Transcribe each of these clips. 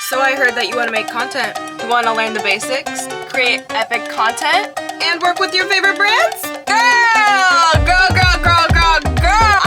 So I heard that you want to make content. You want to learn the basics, create epic content, and work with your favorite brands? Girl,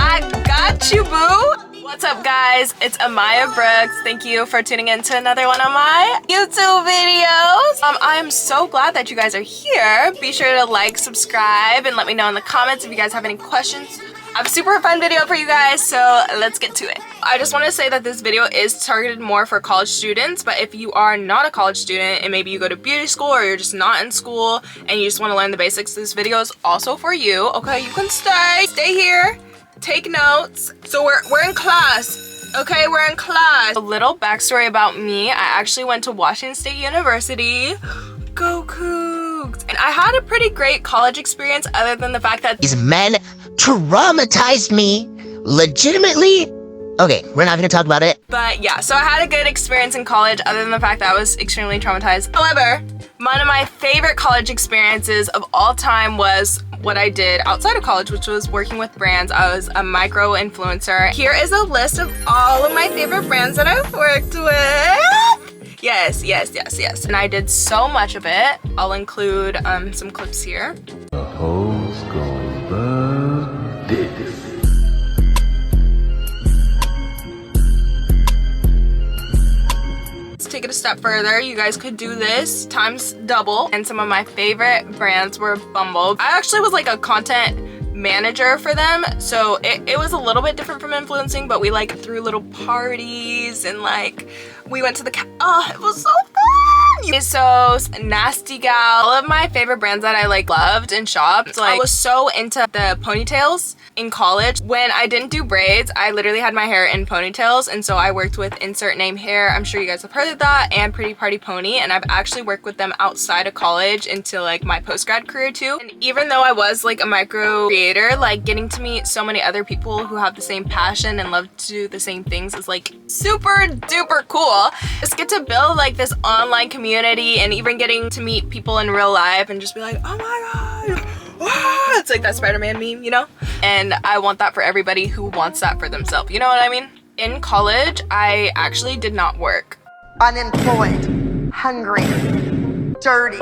I got you, boo. What's up, guys? It's Amaya Brooks. Thank you for tuning in to another one of my YouTube videos. I'm so glad that you guys are here. Be sure to like, subscribe, and let me know in the comments if you guys have any questions. I have a super fun video for you guys, so let's get to it. I just want to say that this video is targeted more for college students, but if you are not a college student and maybe you go to beauty school or you're just not in school and you just want to learn the basics, this video is also for you. Okay, you can stay here, take notes. So we're in class. Okay, we're in class. A little backstory about me. I actually went to Washington State University. Go Cougs! And I had a pretty great college experience other than the fact that these men traumatized me legitimately. Okay, we're not gonna talk about it. But yeah, so I had a good experience in college other than the fact that I was extremely traumatized. However, one of my favorite college experiences of all time was what I did outside of college, which was working with brands. I was a micro influencer. Here is a list of all of my favorite brands that I've worked with. Yes. And I did so much of it. I'll include some clips here. Let's take it a step further. You guys could do this times double. And some of my favorite brands were Bumble. I actually was like a content manager for them, so it was a little bit different from influencing, but we like threw little parties and like we went to the it was so fun. ASOS, Nasty Gal, all of my favorite brands that I like loved and shopped. Like, I was so into the ponytails in college. When I didn't do braids, I literally had my hair in ponytails, and so I worked with Insert Name Hair. I'm sure you guys have heard of that, and Pretty Party Pony, and I've actually worked with them outside of college into like my post-grad career too. And even though I was like a micro creator, like getting to meet so many other people who have the same passion and love to do the same things is like super duper cool. Just get to build like this online community and even getting to meet people in real life and just be like, oh my god, ah! It's like that Spider-Man meme, you know? And I want that for everybody who wants that for themselves, you know what I mean? In college, I actually did not work. Unemployed, hungry, dirty,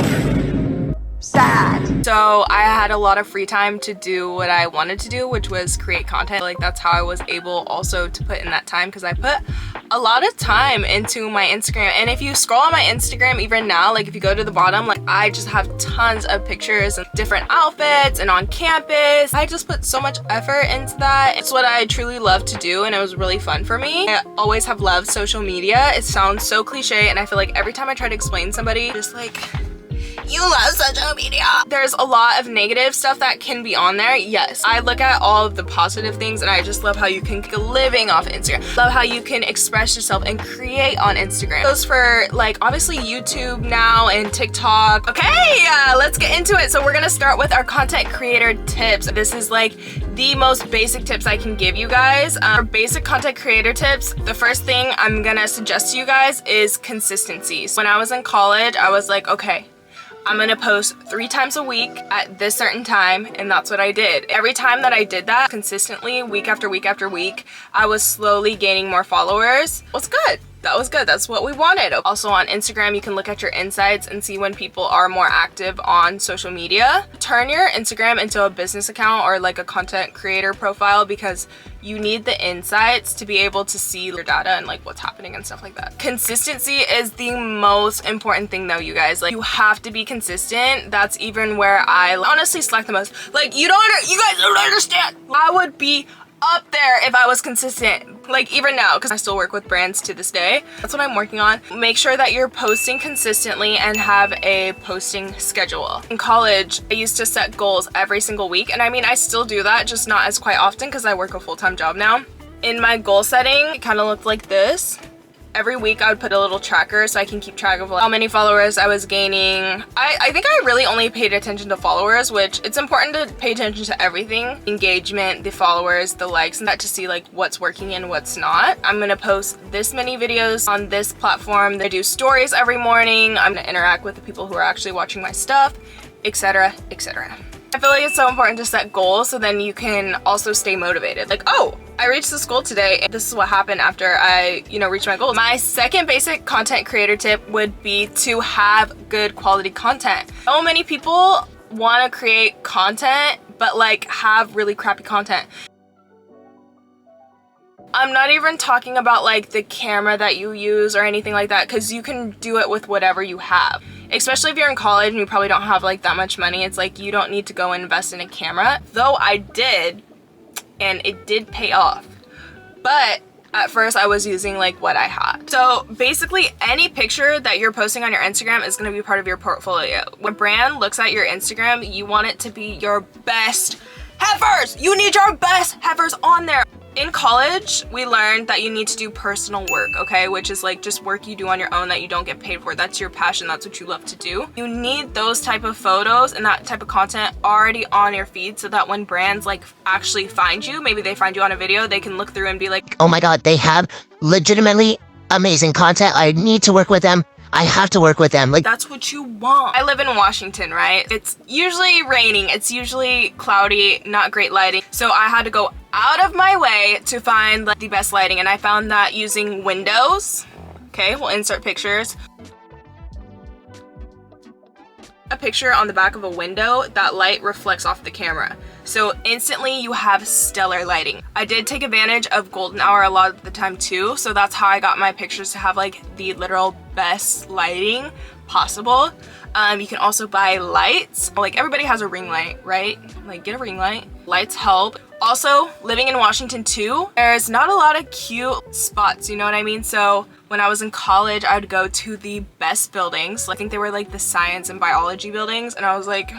sad. So I had a lot of free time to do what I wanted to do, which was create content. Like, that's how I was able also to put in that time, because I put a lot of time into my Instagram. And if you scroll on my Instagram even now, like if you go to the bottom, like I just have tons of pictures of different outfits and on campus. I just put so much effort into that. It's what I truly love to do, and it was really fun for me. I always have loved social media. It sounds so cliche, and I feel like every time I try to explain to somebody, just like, you love social media. There's a lot of negative stuff that can be on there. Yes, I look at all of the positive things, and I just love how you can make a living off of Instagram. Love how you can express yourself and create on Instagram. It goes for like obviously YouTube now and TikTok. Okay, let's get into it. So we're gonna start with our content creator tips. This is like the most basic tips I can give you guys. For basic content creator tips, the first thing I'm gonna suggest to you guys is consistency. So when I was in college, I was like, okay, I'm gonna post 3 times a week at this certain time, and that's what I did. Every time that I did that consistently, week after week after week, I was slowly gaining more followers. It was good. That was good. That's what we wanted. Also on Instagram, you can look at your insights and see when people are more active on social media. Turn your Instagram into a business account or like a content creator profile, because you need the insights to be able to see your data and like what's happening and stuff like that. Consistency is the most important thing though, you guys. Like, you have to be consistent. That's even where I honestly slack the most. Like, you guys don't understand. I would be up there if I was consistent, like even now, because I still work with brands to this day. That's what I'm working on. Make sure that you're posting consistently and have a posting schedule. In college, I used to set goals every single week, and I mean, I still do that, just not as quite often because I work a full-time job now. In my goal setting, it kind of looked like this. Every week I would put a little tracker so I can keep track of how many followers I was gaining. I think I really only paid attention to followers, which it's important to pay attention to everything. Engagement, the followers, the likes, and that to see like what's working and what's not. I'm gonna post this many videos on this platform. I do stories every morning. I'm gonna interact with the people who are actually watching my stuff, etc, etc. I feel like it's so important to set goals so then you can also stay motivated. Like, oh, I reached this goal today and this is what happened after I, reached my goal. My second basic content creator tip would be to have good quality content. So many people want to create content but like have really crappy content. I'm not even talking about like the camera that you use or anything like that, because you can do it with whatever you have. Especially if you're in college and you probably don't have like that much money, it's like you don't need to go invest in a camera. Though I did, and it did pay off. But at first I was using like what I had. So basically any picture that you're posting on your Instagram is going to be part of your portfolio. When a brand looks at your Instagram, you want it to be your best heifers. You need your best heifers on there. In college, we learned that you need to do personal work, okay? Which is like just work you do on your own that you don't get paid for. That's your passion, that's what you love to do. You need those type of photos and that type of content already on your feed so that when brands like actually find you, maybe they find you on a video, they can look through and be like, oh my god, they have legitimately amazing content. I need to work with them. I have to work with them. Like, that's what you want. I live in Washington, right? It's usually raining. It's usually cloudy, not great lighting. So I had to go out of my way to find like the best lighting. And I found that using windows. Okay, we'll insert pictures. A picture on the back of a window, that light reflects off the camera. So instantly you have stellar lighting. I did take advantage of golden hour a lot of the time too, so that's how I got my pictures to have like the literal best lighting possible. You can also buy lights. Like everybody has a ring light, right? Like get a ring light. Lights help. Also, living in Washington too, there's not a lot of cute spots, you know what I mean? So when I was in college, I'd go to the best buildings. I think they were like the science and biology buildings, and I was like,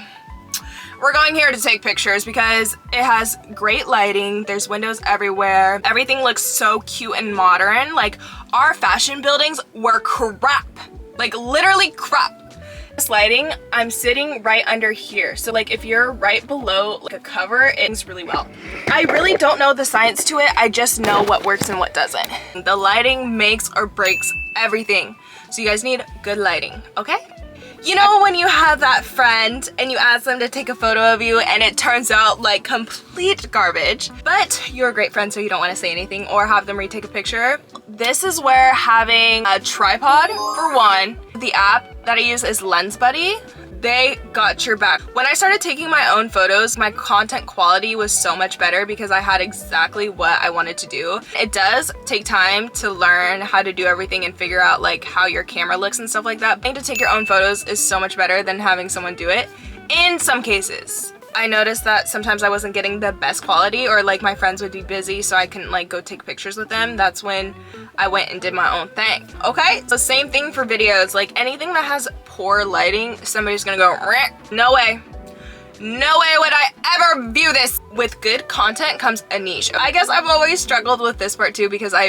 we're going here to take pictures because it has great lighting, there's windows everywhere, everything looks so cute and modern. Like our fashion buildings were crap, like literally crap. This lighting, I'm sitting right under here, so like if you're right below like a cover, it works really well. I really don't know the science to it, I just know what works and what doesn't. The lighting makes or breaks everything, so you guys need good lighting, okay? You know when you have that friend and you ask them to take a photo of you and it turns out like complete garbage, but you're a great friend so you don't want to say anything or have them retake a picture? This is where having a tripod, for one, the app that I use is Lens Buddy. They got your back. When I started taking my own photos, my content quality was so much better because I had exactly what I wanted to do. It does take time to learn how to do everything and figure out like how your camera looks and stuff like that. Being to take your own photos is so much better than having someone do it in some cases. I noticed that sometimes I wasn't getting the best quality, or like my friends would be busy so I couldn't like go take pictures with them. That's when I went and did my own thing, okay? So same thing for videos, like anything that has poor lighting, somebody's gonna go, no way. No way would I ever view this. With good content comes a niche. I guess I've always struggled with this part too because I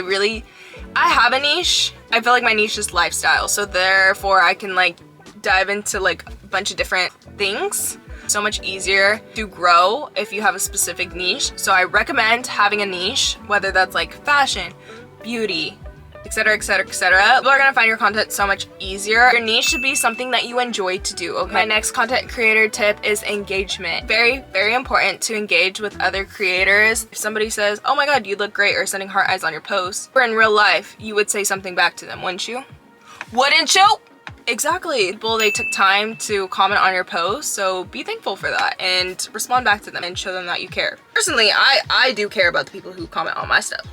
have a niche. I feel like my niche is lifestyle, so therefore I can like dive into like a bunch of different things. So much easier to grow if you have a specific niche. So I recommend having a niche, whether that's like fashion, beauty, etc, etc, etc. People are gonna find your content so much easier. Your niche should be something that you enjoy to do, okay? My next content creator tip is engagement. Very, very important to engage with other creators. If somebody says, oh my god, you look great, or sending heart eyes on your post, or in real life, you would say something back to them, wouldn't you? Wouldn't you? Exactly. Well, they took time to comment on your post, so be thankful for that and respond back to them and show them that you care. Personally, I do care about the people who comment on my stuff.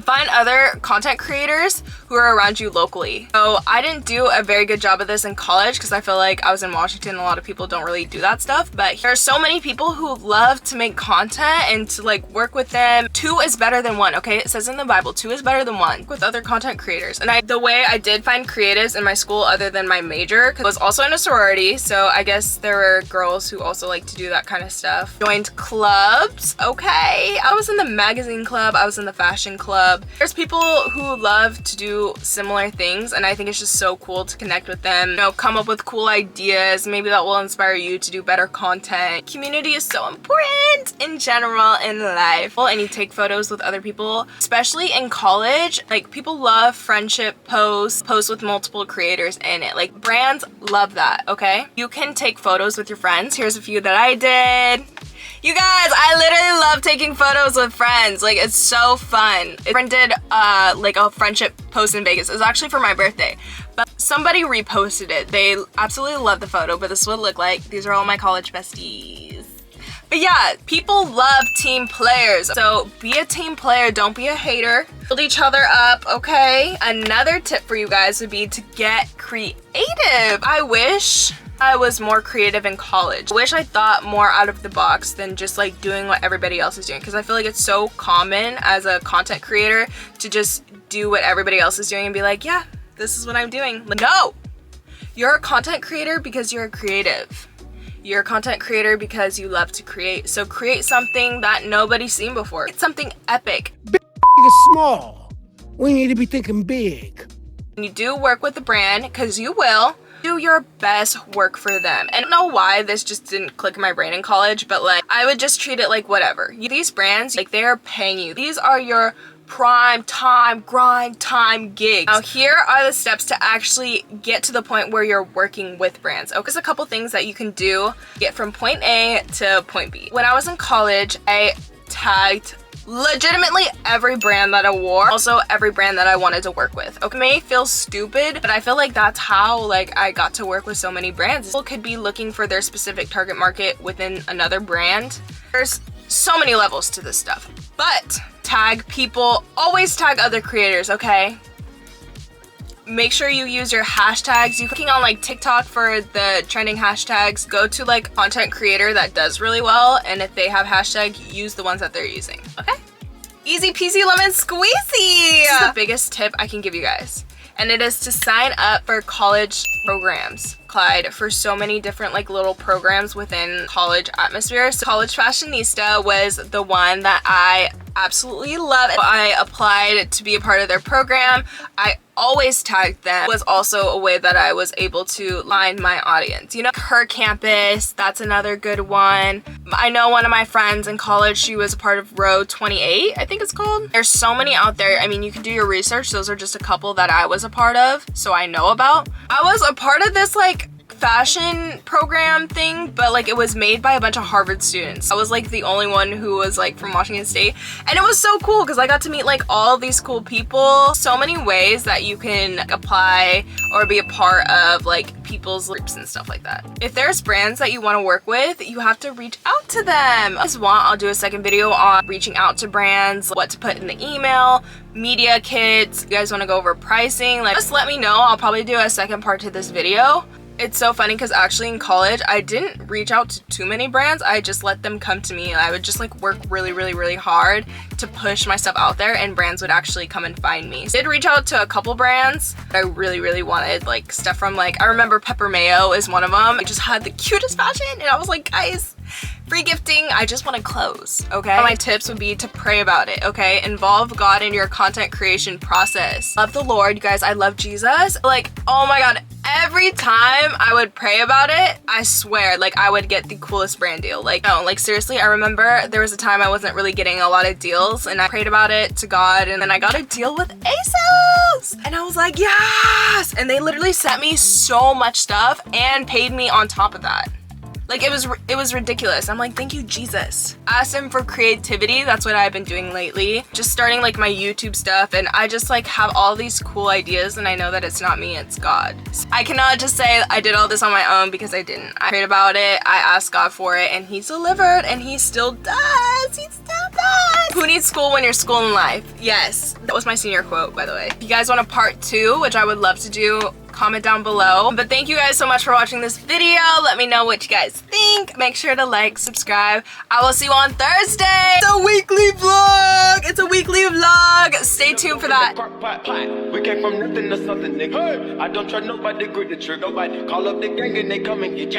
Find other content creators who are around you locally. So I didn't do a very good job of this in college because I feel like I was in Washington, a lot of people don't really do that stuff, but there are so many people who love to make content and to like work with them. 2 is better than 1, okay? It says in the Bible, 2 is better than 1 with other content creators. And the way I did find creatives in my school other than my major, because I was also in a sorority, so I guess there were girls who also like to do that kind of stuff. Joined clubs, okay? I was in the magazine club, I was in the fashion club, club. There's people who love to do similar things, and I think it's just so cool to connect with them, you know, come up with cool ideas, maybe that will inspire you to do better content. Community is so important in general in life, and you take photos with other people, especially in college. Like, people love friendship posts with multiple creators in it. Like, brands love that, okay? You can take photos with your friends. Here's a few that I did. You guys, I literally love taking photos with friends. Like, it's so fun. A friend did like a friendship post in Vegas. It was actually for my birthday, but somebody reposted it. They absolutely love the photo, but this is what it looked like. These are all my college besties. But yeah, people love team players. So be a team player, don't be a hater. Build each other up, okay? Another tip for you guys would be to get creative. I wish I was more creative in college. I wish I thought more out of the box than just like doing what everybody else is doing, because I feel like it's so common as a content creator to just do what everybody else is doing and be like, yeah, this is what I'm doing. Like, no! You're a content creator because you're a creative. You're a content creator because you love to create. So create something that nobody's seen before. It's something epic. Big is small. We need to be thinking big. When you do work with the brand, because you will, do your best work for them. And I don't know why this just didn't click in my brain in college, but like, I would just treat it like whatever. These brands, like, they're paying you. These are your prime time, grind time gigs. Now, here are the steps to actually get to the point where you're working with brands. Okay, there's a couple things that you can do to get from point A to point B. When I was in college, I tagged legitimately every brand that I wore, also every brand that I wanted to work with. Okay, it may feel stupid, but I feel like that's how like I got to work with so many brands. People could be looking for their specific target market within another brand. There's so many levels to this stuff, but tag people, always tag other creators, okay? Make sure you use your hashtags. You're clicking on like TikTok for the trending hashtags. Go to like content creator that does really well, and if they have hashtag, use the ones that they're using, okay? Easy peasy lemon squeezy. This is the biggest tip I can give you guys, and it is to sign up for college programs. Applied for so many different like little programs within college atmosphere. So College Fashionista was the one that I absolutely love. I applied to be a part of their program. I always tagged them. It was also a way that I was able to line my audience. You know, Her Campus, that's another good one. I know one of my friends in college, she was a part of Row 28, I think it's called. There's so many out there. I mean, you can do your research. Those are just a couple that I was a part of, so I know about. I was a part of this like fashion program thing, but like it was made by a bunch of Harvard students. I was like the only one who was like from Washington State, and it was so cool because I got to meet like all these cool people. So many ways that you can like, apply or be a part of like people's groups and stuff like that. If there's brands that you want to work with, you have to reach out to them. If you want, I'll do a second video on reaching out to brands, what to put in the email, media kits. You guys want to go over pricing, like just let me know. I'll probably do a second part to this video. It's so funny because actually in college, I didn't reach out to too many brands. I just let them come to me. I would just like work really hard to push my stuff out there, and brands would actually come and find me. So I did reach out to a couple brands that I really wanted like stuff from. Like, I remember Pepper Mayo is one of them. I just had the cutest fashion, and I was like, guys, free gifting, I just want to close, okay? My tips would be to pray about it, okay? Involve God in your content creation process. Love the Lord, you guys. I love Jesus. Like, oh my God, every time I would pray about it, I swear, like I would get the coolest brand deal. Like, no, like seriously, I remember there was a time I wasn't really getting a lot of deals, and I prayed about it to God, and then I got a deal with ASOS, and I was like, yes! And they literally sent me so much stuff and paid me on top of that. Like, it was ridiculous. I'm like, thank you, Jesus. Ask him for creativity. That's what I've been doing lately. Just starting like my YouTube stuff, and I just like have all these cool ideas, and I know that it's not me, it's God. So I cannot just say I did all this on my own, because I didn't. I prayed about it, I asked God for it, and he's delivered, and he still does. He still does. Who needs school when you're schooling life? Yes. That was my senior quote, by the way. If you guys want a part 2, which I would love to do, comment down below. But thank you guys so much for watching this video. Let me know what you guys think. Make sure to like, subscribe. I will see you on Thursday. It's a weekly vlog. It's a weekly vlog. Stay tuned for that. We came from nothing to something, nigga. I don't trust nobody, grip the trigger. Nobody call up the gang and they come and get